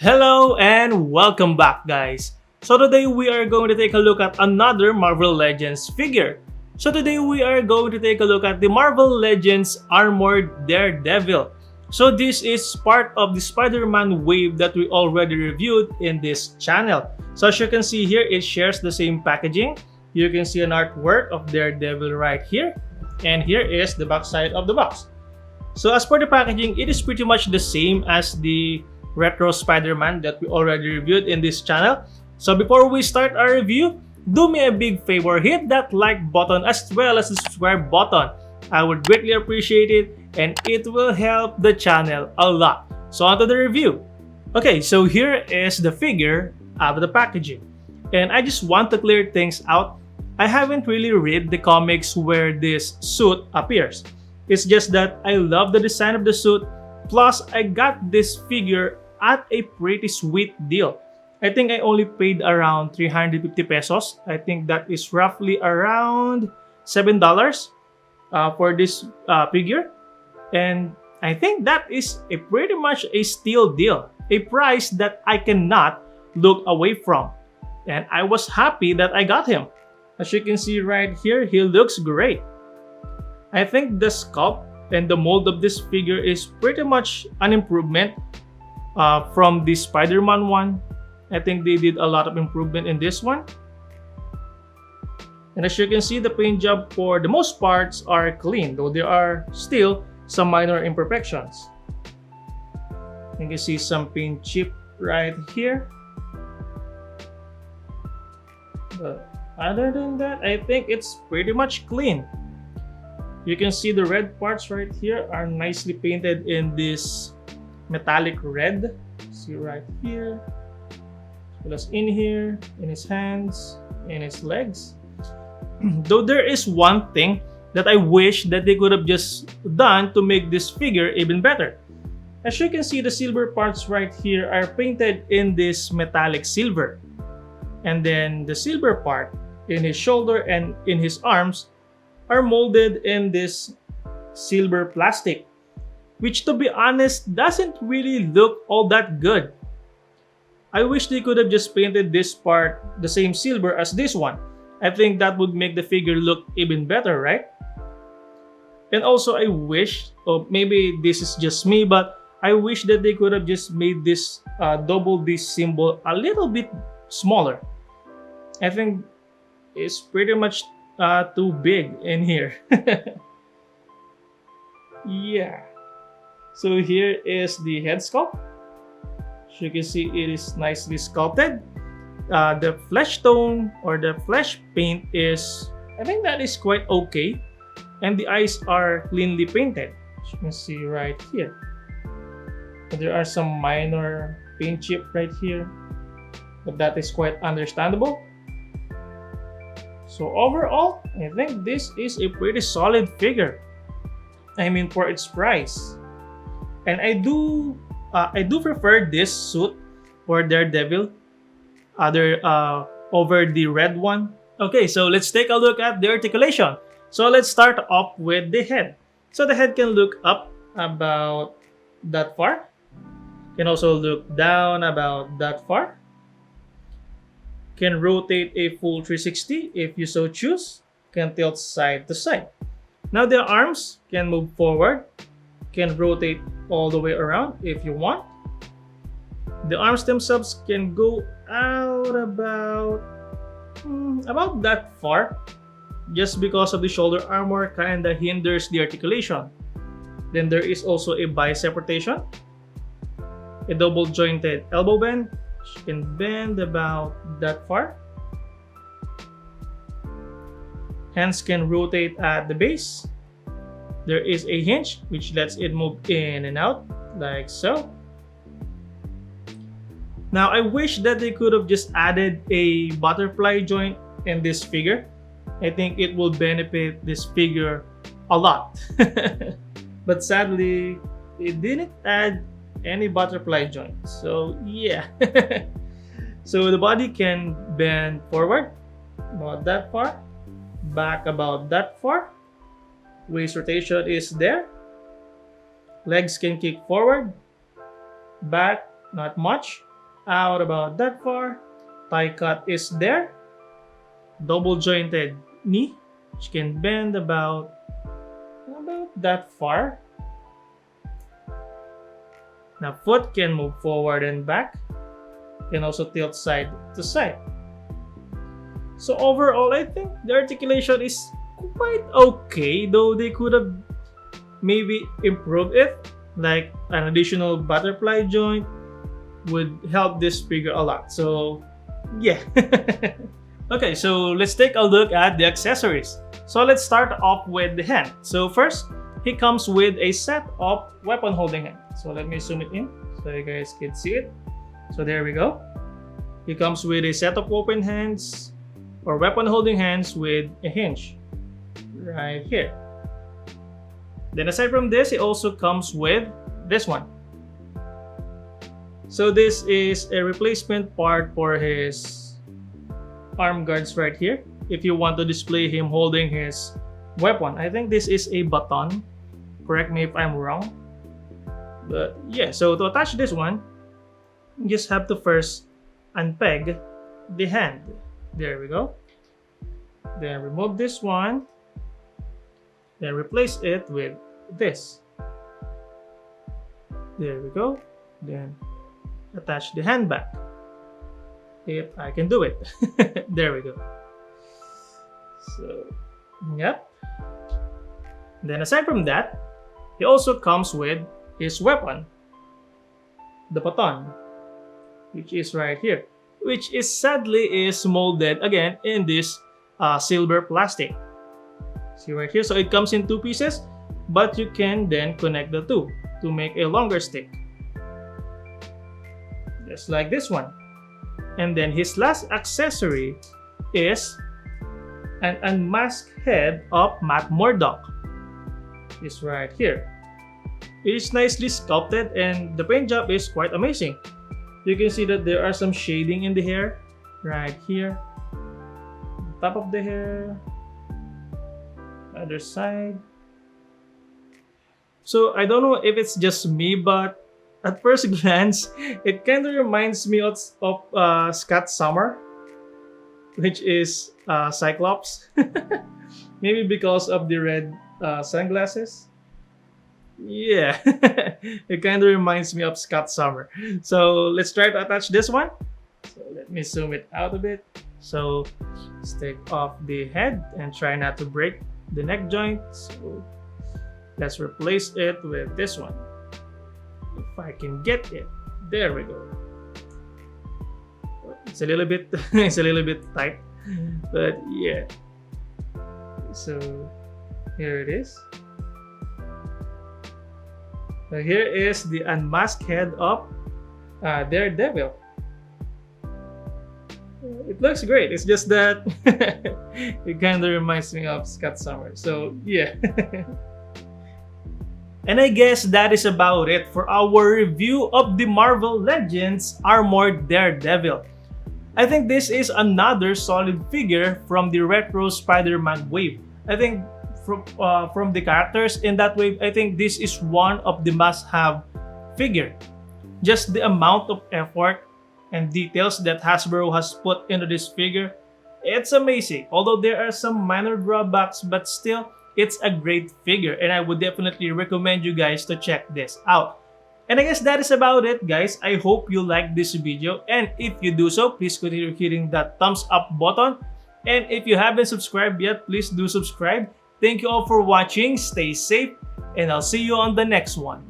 Hello and welcome back, guys. So today we are going to take a look at another Marvel Legends figure. So today we are going to take a look at the Marvel Legends Armored Daredevil. So this is part of the Spider-Man wave that we already reviewed in this channel. So as you can see here, it shares the same packaging. You can see an artwork of Daredevil right here. And here is the back side of the box. So as for the packaging, it is pretty much the same as the retro Spider-Man that we already reviewed in this channel. So before we start our review, do me a big favor, hit that like button as well as the subscribe button. I would greatly appreciate it and it will help the channel a lot. So on to the review. Okay, so here is the figure out of the packaging. And I just want to clear things out. I haven't really read the comics where this suit appears. It's just that I love the design of the suit, plus I got this figure at a pretty sweet deal. I think I only paid around 350 pesos. I think that is roughly around $7 for this figure. And I think that is a pretty much a steal deal, a price that I cannot look away from. And I was happy that I got him. As you can see right here, he looks great. I think the sculpt and the mold of this figure is pretty much an improvement from the Spider-Man one. I think they did a lot of improvement in this one. And as you can see, the paint job for the most parts are clean, though there are still some minor imperfections. You can see some paint chip right here. But other than that, I think it's pretty much clean. You can see the red parts right here are nicely painted in this metallic red. See right here, as well as in here, in his hands, in his legs. Though there is one thing that I wish that they could have just done to make this figure even better. As you can see, the silver parts right here are painted in this metallic silver. And then the silver part in his shoulder and in his arms are molded in this silver plastic, which to be honest doesn't really look all that good. I wish they could have just painted this part the same silver as this one. I think that would make the figure look even better, right? And also I wish, or maybe this is just me, but I wish that they could have just made this double D symbol a little bit smaller. I think it's pretty much too big in here. Yeah. So here is the head sculpt. As you can see, it is nicely sculpted. The flesh tone or the flesh paint is, I think that is quite okay. And the eyes are cleanly painted. As you can see right here. And there are some minor paint chip right here, but that is quite understandable. So overall, I think this is a pretty solid figure. I mean, for its price. And I do prefer this suit for Daredevil over the red one. Okay, so let's take a look at the articulation. So let's start off with the head. So the head can look up about that far. Can also look down about that far. Can rotate a full 360 if you so choose. Can tilt side to side. Now the arms can move forward. Can rotate all the way around if you want. The arms themselves can go out about that far. Just because of the shoulder armor kinda hinders the articulation. Then there is also a bicep rotation. A double jointed elbow bend. You can bend about that far. Hands can rotate at the base. There is a hinge which lets it move in and out like so. Now I wish that they could have just added a butterfly joint in this figure. I think it will benefit this figure a lot. But sadly, it didn't add any butterfly joint. So yeah. So the body can bend forward about that far, back about that far. Waist rotation is there. Legs can kick forward, back, Not much. Out about that far. Thigh cut is there. Double jointed knee, which can bend about that far. Now foot can move forward and back. Can also tilt side to side. So overall, I think the articulation is quite okay, though they could have maybe improved it. Like an additional butterfly joint would help this figure a lot. So yeah. Okay, so let's take a look at the accessories. So let's start off with the hand. So first, he comes with a set of weapon holding hand. So let me zoom it in so you guys can see it. So there we go. He comes with a set of open hands or weapon holding hands with a hinge right here. Then aside from this, he also comes with this one. So this is a replacement part for his arm guards right here. If you want to display him holding his weapon, I think this is a baton. Correct me if I'm wrong. But yeah, so to attach this one, you just have to first unpeg the hand. There we go. Then remove this one. Then replace it with this. There we go. Then attach the hand back. If I can do it. There we go. So, yep. Then aside from that, he also comes with his weapon, the baton, which is right here, which is sadly is molded again in this silver plastic. See right here, so it comes in two pieces, but you can then connect the two to make a longer stick, just like this one. And then his last accessory is an unmasked head of Matt Murdock. It's right here. It is nicely sculpted and the paint job is quite amazing. You can see that there are some shading in the hair right here, top of the hair, other side. So I don't know if it's just me, but at first glance, it kind of reminds me of Scott Summer, which is Cyclops. Maybe because of the red sunglasses. Yeah, it kind of reminds me of Scott Summer. So let's try to attach this one. So let me zoom it out a bit. So let's take off the head and try not to break the neck joint. So let's replace it with this one. If I can get it. There we go. It's a little bit it's a little bit tight. But yeah. So here it is. So here is the unmasked head of Daredevil. It looks great. It's just that it kind of reminds me of Scott Summer. So yeah. And I guess that is about it for our review of the Marvel Legends Armored Daredevil. I think this is another solid figure from the retro Spider-Man wave. I think from the characters in that wave, I think this is one of the must-have figure. Just the amount of effort and details that Hasbro has put into this figure, it's amazing. Although there are some minor drawbacks, but still, it's a great figure and I would definitely recommend you guys to check this out. And I guess that is about it, guys. I hope you liked this video, and if you do so, please continue hitting that thumbs up button. And if you haven't subscribed yet, please do subscribe. Thank you all for watching, stay safe, and I'll see you on the next one.